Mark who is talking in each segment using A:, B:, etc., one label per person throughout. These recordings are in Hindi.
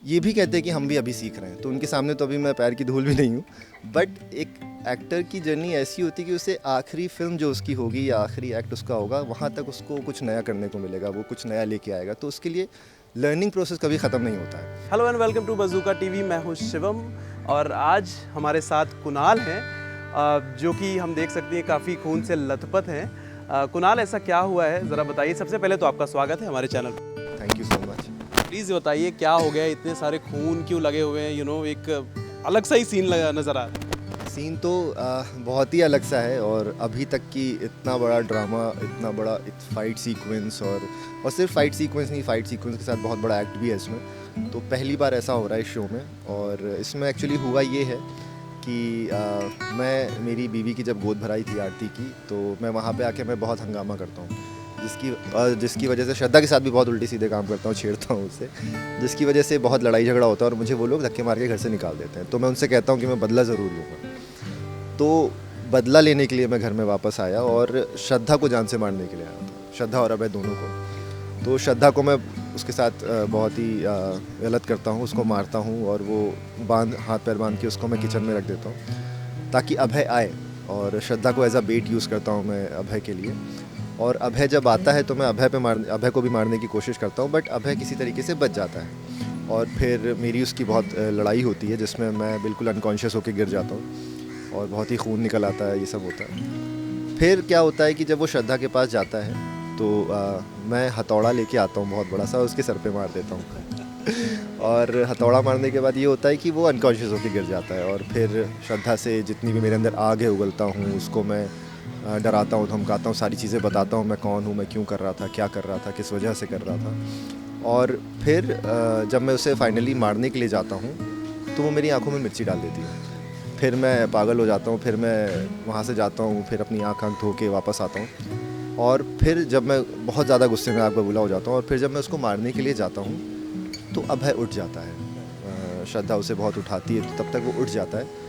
A: ये भी कहते हैं कि हम भी अभी सीख रहे हैं, तो उनके सामने तो अभी मैं पैर की धूल भी नहीं हूँ। बट एक एक्टर की जर्नी ऐसी होती है कि उसे आखिरी फिल्म जो उसकी होगी या आखिरी एक्ट उसका होगा, वहाँ तक उसको कुछ नया करने को मिलेगा, वो कुछ नया लेके आएगा, तो उसके लिए लर्निंग प्रोसेस कभी ख़त्म नहीं होता है।
B: Hello and welcome to Bazooka TV. मैं हूँ शिवम और आज हमारे साथ कुणाल हैं, जो कि हम देख सकते हैं काफ़ी खून से लथपथ हैं। कुणाल, ऐसा क्या हुआ है, ज़रा बताइए। सबसे पहले तो आपका स्वागत है हमारे चैनल पर।
A: Thank you so much.
B: Please बताइए क्या हो गया, इतने सारे खून क्यों लगे हुए हैं? एक अलग सा ही सीन लगा नज़र आ रहा है।
A: सीन तो बहुत ही अलग सा है, और अभी तक की इतना बड़ा ड्रामा, इतना बड़ा फाइट सीक्वेंस, और सिर्फ फाइट सीक्वेंस नहीं, फाइट सीक्वेंस के साथ बहुत बड़ा एक्ट भी है इसमें। तो पहली बार ऐसा हो रहा है इस शो में। और इसमें एक्चुअली हुआ ये है कि मेरी बीवी की जब गोद भराई थी आरती की, तो मैं वहाँ पे आके मैं बहुत हंगामा करता हूँ, जिसकी वजह से श्रद्धा के साथ भी बहुत उल्टी सीधे काम करता हूँ, छेड़ता हूँ उससे, जिसकी वजह से बहुत लड़ाई झगड़ा होता है और मुझे वो लोग धक्के मार के घर से निकाल देते हैं। तो मैं उनसे कहता हूँ कि मैं बदला ज़रूर लूँगा। तो बदला लेने के लिए मैं घर में वापस आया और श्रद्धा को जान से मारने के लिए आया था, श्रद्धा और अभय दोनों को। तो श्रद्धा को मैं उसके साथ बहुत ही गलत करता हूँ, उसको मारता हूँ, और वो हाथ पैर बांध के उसको मैं किचन में रख देता हूँ ताकि अभय आए, और श्रद्धा को एज अ बेट यूज़ करता हूँ मैं अभय के लिए। और अभय जब आता है तो मैं अभय को भी मारने की कोशिश करता हूँ, बट अभय किसी तरीके से बच जाता है। और फिर मेरी उसकी बहुत लड़ाई होती है, जिसमें मैं बिल्कुल अनकॉन्शियस होकर गिर जाता हूँ और बहुत ही खून निकल आता है, ये सब होता है। फिर क्या होता है कि जब वो श्रद्धा के पास जाता है तो मैं हथौड़ा लेके आता हूँ बहुत बड़ा सा, उसके सर पे मार देता हूँ। और हथौड़ा मारने के बाद ये होता है कि वो अनकॉन्शियस होकर गिर जाता है। और फिर श्रद्धा से जितनी भी मेरे अंदर आग है उगलता हूँ, उसको मैं डराता हूँ, धमकाता हूँ, सारी चीज़ें बताता हूँ, मैं कौन हूँ, मैं क्यों कर रहा था, क्या कर रहा था, किस वजह से कर रहा था। और फिर जब मैं उसे फाइनली मारने के लिए जाता हूँ तो वो मेरी आंखों में मिर्ची डाल देती है। फिर मैं पागल हो जाता हूँ, फिर मैं वहाँ से जाता हूँ, फिर अपनी आँख धो के वापस आता हूँ। और फिर जब मैं बहुत ज़्यादा गुस्से में आग बबूला हो जाता हूँ और फिर जब मैं उसको मारने के लिए जाता हूँ तो अभय उठ जाता है। श्रद्धा उसे बहुत उठाती है, तो तब तक वो उठ जाता है,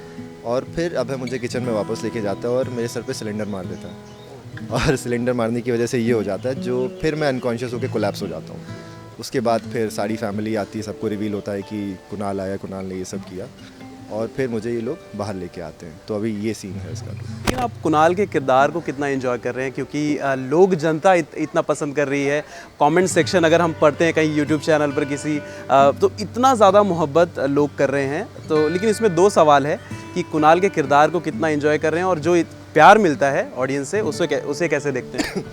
A: और फिर अभय मुझे किचन में वापस लेके जाता है और मेरे सर पे सिलेंडर मार देता है। और सिलेंडर मारने की वजह से ये हो जाता है, जो फिर मैं अनकॉन्शियस होकर कोलैप्स हो जाता हूँ। उसके बाद फिर सारी फैमिली आती है, सबको रिवील होता है कि कुणाल आया, कुणाल ने ये सब किया, और फिर मुझे ये लोग बाहर लेके आते हैं। तो अभी ये सीन है इसका।
B: लेकिन आप कुणाल के किरदार को कितना एंजॉय कर रहे हैं, क्योंकि लोग, जनता इतना पसंद कर रही है। कमेंट सेक्शन अगर हम पढ़ते हैं कहीं यूट्यूब चैनल पर किसी, तो इतना ज़्यादा मोहब्बत लोग कर रहे हैं। तो लेकिन इसमें दो सवाल है कि कुणाल के किरदार को कितना एंजॉय कर रहे हैं और जो प्यार मिलता है ऑडियंस से उसे कैसे देखते हैं?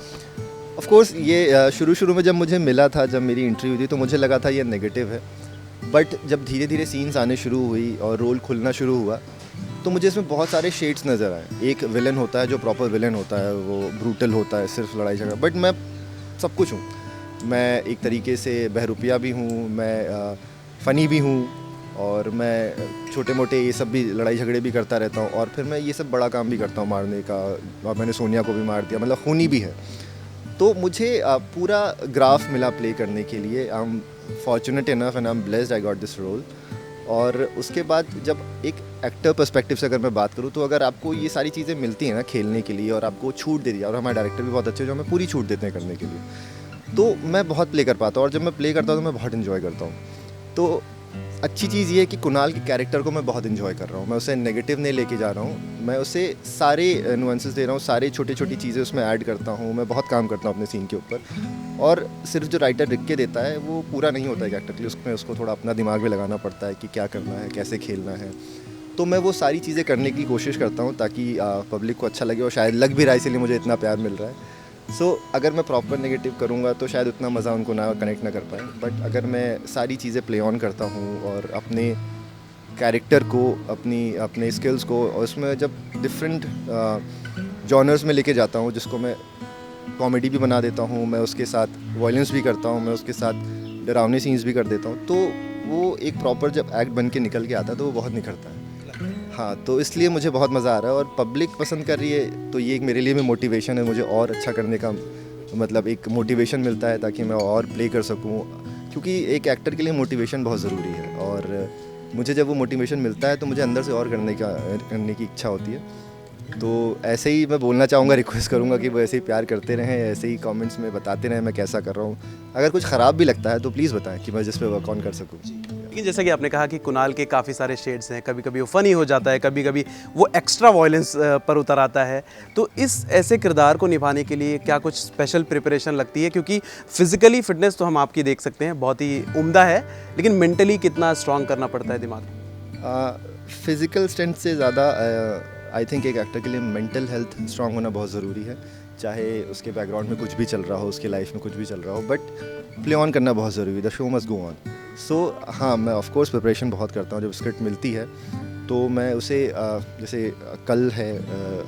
A: ऑफ कोर्स ये शुरू में जब मुझे मिला था, जब मेरी एंट्री हुई थी, तो मुझे लगा था ये नेगेटिव है। बट जब धीरे धीरे सीन्स आने शुरू हुई और रोल खुलना शुरू हुआ, तो मुझे इसमें बहुत सारे शेड्स नज़र आए। एक विलन होता है जो प्रॉपर विलन होता है, वो ब्रूटल होता है, सिर्फ लड़ाई झगड़ा, बट मैं सब कुछ हूँ। मैं एक तरीके से बहरूपिया भी हूँ, मैं फ़नी भी हूँ, और मैं छोटे मोटे ये सब भी लड़ाई झगड़े भी करता रहता हूँ, और फिर मैं ये सब बड़ा काम भी करता हूँ मारने का। और मैंने सोनिया को भी मार दिया, मतलब खूनी भी है। तो मुझे पूरा ग्राफ मिला प्ले करने के लिए। I am fortunate enough and I am blessed I got this role. और उसके बाद जब एक एक्टर पर्सपेक्टिव से अगर मैं बात करूँ, तो अगर आपको ये सारी चीज़ें मिलती हैं ना खेलने के लिए, और आपको छूट दे दिया, और हमारे डायरेक्टर भी बहुत अच्छे जो हमें पूरी छूट देते हैं करने के लिए, तो मैं बहुत प्ले कर पाता हूँ। और जब मैं प्ले करता हूँ तो मैं बहुत इन्जॉय करता हूँ। तो अच्छी चीज़ ये है कि कुणाल के कैरेक्टर को मैं बहुत इन्जॉय कर रहा हूँ। मैं उसे नेगेटिव नहीं लेके जा रहा हूँ, मैं उसे सारे नुआंसेस दे रहा हूँ, सारी छोटी छोटी चीज़ें उसमें ऐड करता हूँ। मैं बहुत काम करता हूँ अपने सीन के ऊपर, और सिर्फ जो राइटर लिख के देता है वो पूरा नहीं होता है कैरेक्टर के लिए, उसमें उसको थोड़ा अपना दिमाग भी लगाना पड़ता है कि क्या करना है, कैसे खेलना है। तो मैं वो सारी चीज़ें करने की कोशिश करता हूँ ताकि पब्लिक को अच्छा लगे, और शायद लग भी रहा है, इसीलिए मुझे इतना प्यार मिल रहा है। अगर मैं प्रॉपर नेगेटिव करूँगा तो शायद उतना मज़ा उनको ना कनेक्ट ना कर पाए। बट अगर मैं सारी चीज़ें प्ले ऑन करता हूँ और अपने कैरेक्टर को, अपने स्किल्स को, और उसमें जब डिफरेंट जॉनर्स में लेके जाता हूँ, जिसको मैं कॉमेडी भी बना देता हूँ, मैं उसके साथ वायलेंस भी करता हूँ, मैं उसके साथ डरावने सीन्स भी कर देता हूँ, तो वो एक प्रॉपर जब एक्ट बन के निकल के आता है तो वो बहुत निखरता है। हाँ, तो इसलिए मुझे बहुत मज़ा आ रहा है, और पब्लिक पसंद कर रही है, तो ये एक मेरे लिए भी मोटिवेशन है, मुझे और अच्छा करने का मतलब एक मोटिवेशन मिलता है ताकि मैं और प्ले कर सकूँ। क्योंकि एक एक्टर के लिए मोटिवेशन बहुत ज़रूरी है, और मुझे जब वो मोटिवेशन मिलता है तो मुझे अंदर से और करने की इच्छा होती है। तो ऐसे ही मैं बोलना चाहूँगा, रिक्वेस्ट करूँगा कि वो ऐसे ही प्यार करते रहें, ऐसे ही कमेंट्स में बताते रहें मैं कैसा कर रहा हूँ। अगर कुछ ख़राब भी लगता है तो प्लीज़ बताएं कि मैं जिस पे वर्क ऑन कर सकूँ।
B: लेकिन जैसा कि आपने कहा कि कुणाल के काफ़ी सारे शेड्स हैं, कभी कभी वो फ़नी हो जाता है, कभी कभी वो एक्स्ट्रा वॉयलेंस पर उतर आता है। तो इस ऐसे किरदार को निभाने के लिए क्या कुछ स्पेशल प्रिपरेशन लगती है? क्योंकि फिजिकली फिटनेस तो हम आपकी देख सकते हैं बहुत ही उम्दा है, लेकिन मेंटली कितना स्ट्रांग करना पड़ता है दिमाग को?
A: फिज़िकल स्ट्रेंथ से ज़्यादा आई थिंक एक एक्टर के लिए मेंटल हेल्थ स्ट्रांग होना बहुत ज़रूरी है। चाहे उसके बैकग्राउंड में कुछ भी चल रहा हो, उसके लाइफ में कुछ भी चल रहा हो, बट प्ले ऑन करना बहुत ज़रूरी है। The show must go on. So हाँ, मैं ऑफ कोर्स प्रिपरेशन बहुत करता हूँ। जब स्क्रिप्ट मिलती है तो मैं उसे जैसे कल है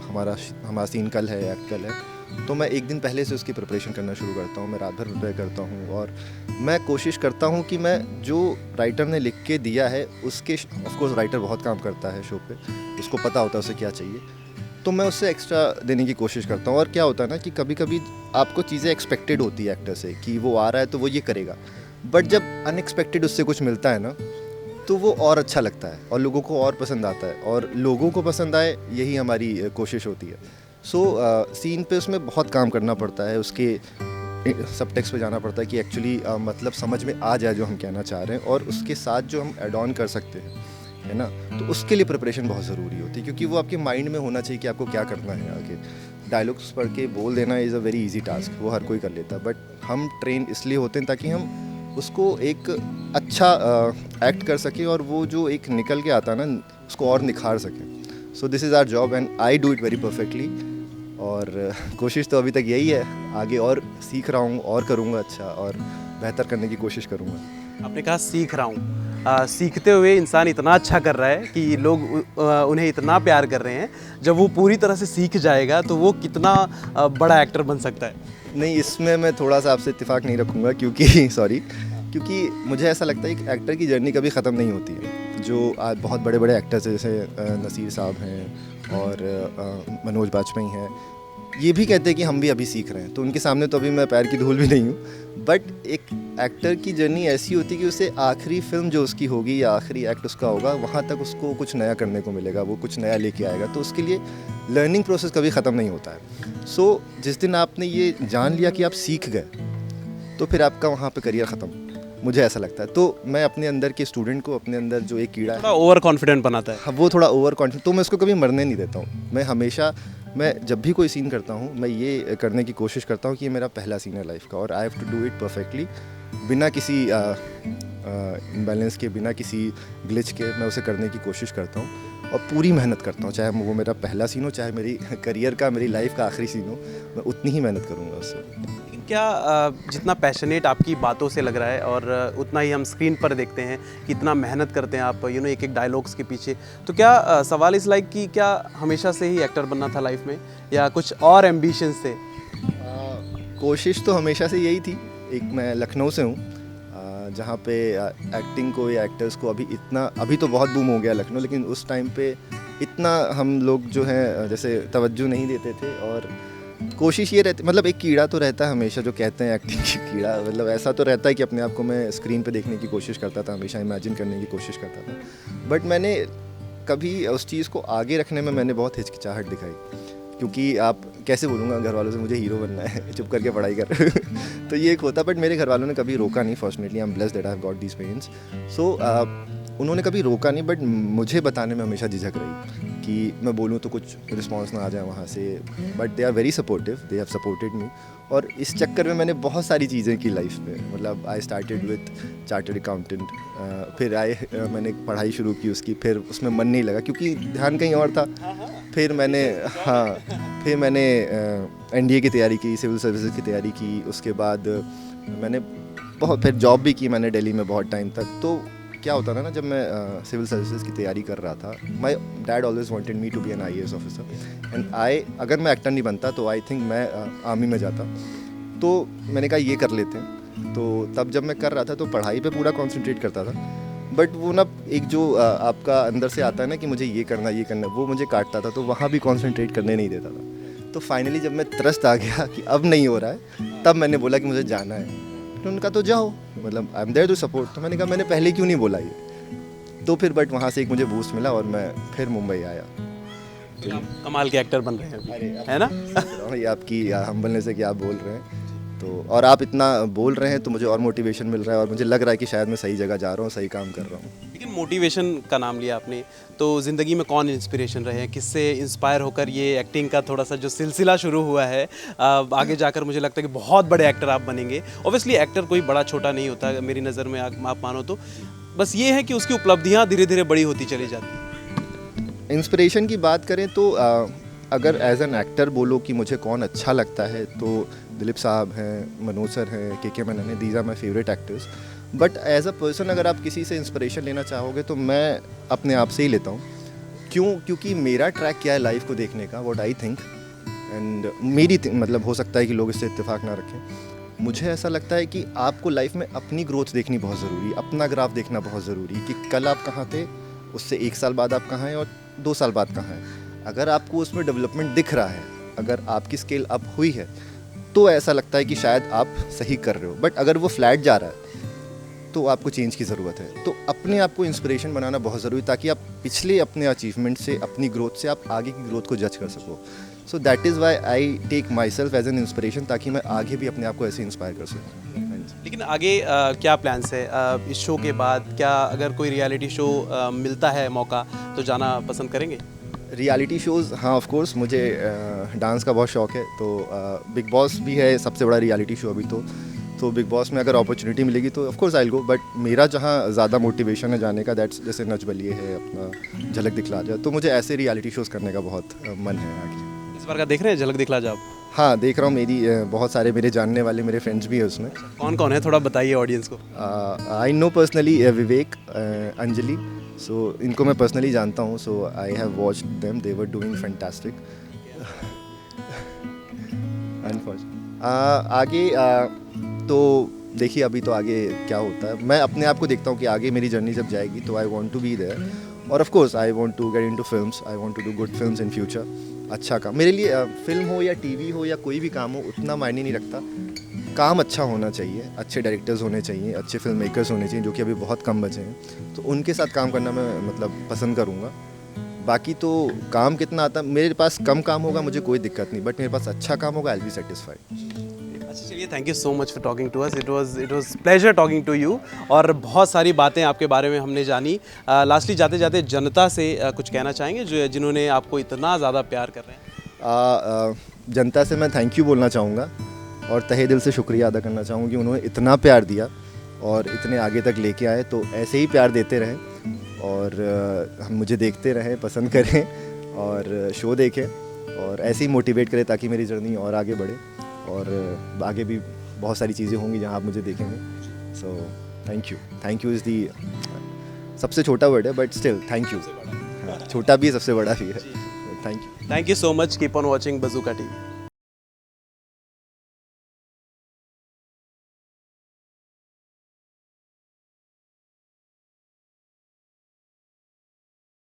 A: हमारा सीन कल है, एक्ट कल है, तो मैं एक दिन पहले से उसकी प्रिपरेशन करना शुरू करता हूँ। मैं रात भर प्रिपेयर करता हूँ और मैं कोशिश करता हूँ कि मैं जो राइटर ने लिख के दिया है उसके, ऑफ कोर्स राइटर बहुत काम करता है शो पे, उसको पता होता है उसे क्या चाहिए, तो मैं उससे एक्स्ट्रा देने की कोशिश करता हूँ। और क्या होता है ना कि कभी कभी आपको चीज़ें एक्सपेक्टेड होती है एक्टर से कि वो आ रहा है तो वो ये करेगा, बट जब अनएक्सपेक्टेड उससे कुछ मिलता है ना तो वो और अच्छा लगता है और लोगों को और पसंद आता है, और लोगों को पसंद आए यही हमारी कोशिश होती है। सो सीन पे उसमें बहुत काम करना पड़ता है, उसके सब टेक्स्ट पे जाना पड़ता है कि एक्चुअली मतलब समझ में आ जाए जो हम कहना चाह रहे हैं, और उसके साथ जो हम एड ऑन कर सकते हैं, है ना, तो उसके लिए प्रिपरेशन बहुत ज़रूरी होती है, क्योंकि वो आपके माइंड में होना चाहिए कि आपको क्या करना है आगे। डायलॉग्स पढ़ के बोल देना is a very easy task, वो हर कोई कर लेता है, बट हम ट्रेन इसलिए होते हैं ताकि हम उसको एक अच्छा एक्ट कर सकें और वो जो एक निकल के आता है ना उसको और निखार सकें। So this is our job and I do it very perfectly. और कोशिश तो अभी तक यही है, आगे और सीख रहा हूँ और करूँगा अच्छा और बेहतर करने की कोशिश करूँगा।
B: आपने कहा सीख रहा हूँ, सीखते हुए इंसान इतना अच्छा कर रहा है कि लोग उन्हें इतना प्यार कर रहे हैं। जब वो पूरी तरह से सीख जाएगा तो वो कितना बड़ा एक्टर बन सकता है।
A: नहीं, इसमें मैं थोड़ा सा आपसे इत्तेफाक नहीं रखूँगा, क्योंकि सॉरी, क्योंकि मुझे ऐसा लगता है कि एक्टर की जर्नी कभी ख़त्म नहीं होती है। जो आज बहुत बड़े बड़े एक्टर्स जैसे नसीर साहब हैं और मनोज बाजपेयी हैं, ये भी कहते हैं कि हम भी अभी सीख रहे हैं, तो उनके सामने तो अभी मैं पैर की धूल भी नहीं हूँ। बट एक एक्टर की जर्नी ऐसी होती है कि उसे आखिरी फिल्म जो उसकी होगी या आखिरी एक्ट उसका होगा, वहाँ तक उसको कुछ नया करने को मिलेगा, वो कुछ नया लेके आएगा, तो उसके लिए लर्निंग प्रोसेस कभी ख़त्म नहीं होता है। सो जिस दिन आपने ये जान लिया कि आप सीख गए, तो फिर आपका वहाँ पे करियर ख़त्म, मुझे ऐसा लगता है। तो मैं अपने अंदर के स्टूडेंट को, अपने अंदर जो एक कीड़ा है,
B: थोड़ा ओवर कॉन्फिडेंट बनाता है।
A: हाँ, वो थोड़ा ओवर कॉन्फिडेंट, तो मैं उसको कभी मरने नहीं देता हूँ। मैं हमेशा, मैं जब भी कोई सीन करता हूँ, मैं ये करने की कोशिश करता हूँ कि ये मेरा पहला सीन है लाइफ का, और I have to do it perfectly, बिना किसी इम्बैलेंस के, बिना किसी ग्लिच के मैं उसे करने की कोशिश करता हूँ और पूरी मेहनत करता हूँ। चाहे वो मेरा पहला सीन हो, चाहे मेरी करियर का, मेरी लाइफ का आखिरी सीन हो, मैं उतनी ही मेहनत करूँगा उससे।
B: क्या जितना पैशनेट आपकी बातों से लग रहा है और उतना ही हम स्क्रीन पर देखते हैं कि इतना मेहनत करते हैं आप, एक एक डायलॉग्स के पीछे, तो क्या सवाल इस लाइक कि क्या हमेशा से ही एक्टर बनना था लाइफ में, या कुछ और एम्बिशंस थे?
A: कोशिश तो हमेशा से यही थी। एक मैं लखनऊ से हूँ, जहाँ पे एक्टिंग को या एक्टर्स को अभी तो बहुत बूम हो गया लखनऊ, लेकिन उस टाइम पे इतना हम लोग जो है जैसे तवज्जो नहीं देते थे। और कोशिश ये रहती, मतलब एक कीड़ा तो रहता है हमेशा, जो कहते हैं एक्टिंग की कीड़ा, मतलब ऐसा तो रहता है कि अपने आप को मैं स्क्रीन पे देखने की कोशिश करता था, हमेशा इमेजिन करने की कोशिश करता था, बट मैंने कभी उस चीज़ को आगे रखने में मैंने बहुत हिचकिचाहट दिखाई, क्योंकि आप कैसे बोलूँगा घर वालों से मुझे हीरो बनना है, चुप करके पढ़ाई कर तो ये एक होता, बट मेरे घर वालों ने कभी रोका नहीं। Fortunately I am blessed that I have got these parents. So उन्होंने कभी रोका नहीं, बट मुझे बताने में हमेशा झिझक रही कि मैं बोलूँ तो कुछ रिस्पांस ना आ जाए वहाँ से, but they are very supportive, they have supported me. और इस चक्कर में मैंने बहुत सारी चीज़ें की लाइफ में, मतलब I started with chartered accountant, फिर मैंने पढ़ाई शुरू की उसकी, फिर उसमें मन नहीं लगा क्योंकि ध्यान कहीं और था। फिर मैंने एनडीए की तैयारी की, सिविल सर्विसेज की तैयारी की, उसके बाद मैंने फिर जॉब भी की मैंने दिल्ली में बहुत टाइम तक। तो क्या होता था ना, जब मैं सिविल सर्विसेज की तैयारी कर रहा था, my dad always wanted me to be an IAS officer, and अगर मैं एक्टर नहीं बनता तो आई थिंक मैं आर्मी में जाता। तो मैंने कहा ये कर लेते हैं। तो तब जब मैं कर रहा था तो पढ़ाई पे पूरा कॉन्सेंट्रेट करता था, बट वो ना एक जो आपका अंदर से आता है ना कि मुझे ये करना, वो मुझे काटता था, तो वहाँ भी कॉन्सेंट्रेट करने नहीं देता था। तो फाइनली जब मैं त्रस्त आ गया कि अब नहीं हो रहा है, तब मैंने बोला कि मुझे जाना है। तो उनका तो जाओ, मतलब I am there to support. तो मैंने कहा मैंने पहले क्यों नहीं बोला ये। तो फिर बट वहाँ से एक मुझे बूस्ट मिला और मैं फिर मुंबई आया।
B: तो कमाल के एक्टर बन रहे हैं, है ना?
A: ये आपकी हम्बलनेस है कि आप बोल रहे हैं, तो और आप इतना बोल रहे हैं तो मुझे और मोटिवेशन मिल रहा है और मुझे लग रहा है कि शायद मैं सही जगह जा रहा हूँ, सही काम कर रहा हूँ।
B: लेकिन मोटिवेशन का नाम लिया आपने, तो ज़िंदगी में कौन इंस्पिरेशन रहे हैं, किससे इंस्पायर होकर ये एक्टिंग का थोड़ा सा जो सिलसिला शुरू हुआ है, आगे जाकर मुझे लगता है कि बहुत बड़े एक्टर आप बनेंगे। ऑब्वियसली एक्टर कोई बड़ा छोटा नहीं होता मेरी नज़र में, आप मानो तो बस ये है कि उसकी उपलब्धियाँ धीरे धीरे बड़ी होती चली जाती हैं।
A: इंस्पिरेशन की बात करें तो अगर एज एन एक्टर बोलो कि मुझे कौन अच्छा लगता है तो दिलीप साहब हैं, मनोज सर हैं, के मेनन हैं, these are my favourite actors. But as a person अगर आप किसी से इंस्पिरेशन लेना चाहोगे तो मैं अपने आप से ही लेता हूँ। क्योंकि मेरा ट्रैक क्या है लाइफ को देखने का, व्हाट आई थिंक एंड मेरी मतलब हो सकता है कि लोग इससे इत्तेफाक ना रखें। मुझे ऐसा लगता है कि आपको लाइफ में अपनी ग्रोथ देखनी बहुत ज़रूरी है, अपना ग्राफ देखना बहुत ज़रूरी है कि कल आप कहाँ थे, उससे 1 साल बाद आप कहाँ हैं और 2 साल बाद कहाँ हैं। अगर आपको उसमें डेवलपमेंट दिख रहा है, अगर आपकी स्केल अप हुई है तो ऐसा लगता है कि शायद आप सही कर रहे हो। बट अगर वो फ्लैट जा रहा है तो आपको चेंज की ज़रूरत है। तो अपने आप को इंस्पिरेशन बनाना बहुत ज़रूरी है ताकि आप पिछले अपने अचीवमेंट से, अपनी ग्रोथ से आप आगे की ग्रोथ को जज कर सको। So that is why I take myself as an inspiration, ताकि मैं आगे भी अपने आप को ऐसे इंस्पायर कर सकूँ।
B: लेकिन आगे क्या प्लान्स है इस शो के बाद? क्या अगर कोई रियलिटी शो मिलता है मौका तो जाना पसंद करेंगे?
A: रियलिटी शोज़, हाँ ऑफ कोर्स, मुझे डांस का बहुत शौक है। तो बिग बॉस भी है सबसे बड़ा रियलिटी शो अभी तो बिग बॉस में अगर अपॉर्चुनिटी मिलेगी तो of course I will go. But मेरा जहाँ ज़्यादा मोटिवेशन है जाने का, दैट्स जैसे नच बलिए है, अपना झलक दिखला जा, तो मुझे ऐसे रियलिटी शोज़ करने का बहुत मन है आगे।
B: इस बार का देख रहे हैं झलक दिखला जा आप?
A: हाँ देख रहा हूँ, मेरी बहुत सारे मेरे जानने वाले मेरे फ्रेंड्स भी हैं उसमें।
B: कौन कौन है, थोड़ा बताइए ऑडियंस को।
A: I know personally Vivek, Anjali, so इनको मैं पर्सनली जानता हूँ। So I have watched them, they were doing fantastic. आगे तो देखिए अभी तो आगे क्या होता है। मैं अपने आप को देखता हूँ कि आगे मेरी जर्नी जब जाएगी तो I want to be there, और of course I want to get into films, I want to do good films in future. अच्छा काम मेरे लिए, फिल्म हो या टीवी हो या कोई भी काम हो, उतना मायने नहीं रखता। काम अच्छा होना चाहिए, अच्छे डायरेक्टर्स होने चाहिए, अच्छे फिल्म मेकर्स होने चाहिए, जो कि अभी बहुत कम बचे हैं। तो उनके साथ काम करना मैं मतलब पसंद करूँगा। बाकी तो काम कितना आता, मेरे पास कम काम होगा मुझे कोई दिक्कत नहीं, बट मेरे पास अच्छा काम होगा, आई विल बी सेटिस्फाइड।
B: अच्छा चलिए, thank you so much for talking to us, it was pleasure talking to you. और बहुत सारी बातें आपके बारे में हमने जानी। लास्टली जाते जाते जनता से कुछ कहना चाहेंगे जो जिन्होंने आपको इतना ज़्यादा प्यार कर रहे हैं?
A: जनता से मैं थैंक यू बोलना चाहूँगा और तहे दिल से शुक्रिया अदा करना चाहूँगा कि उन्होंने इतना प्यार दिया और इतने आगे तक लेके आए। तो ऐसे ही प्यार देते रहें और हम मुझे देखते रहें, पसंद करें और शो देखें और ऐसे ही मोटिवेट करें ताकि मेरी जर्नी और आगे बढ़े और आगे भी बहुत सारी चीज़ें होंगी जहाँ आप मुझे देखेंगे। So thank you is the सबसे छोटा वर्ड है, बट स्टिल थैंक यू। छोटा भी है, सबसे बड़ा भी है। Thank you
B: so much, keep on watching bazooka TV.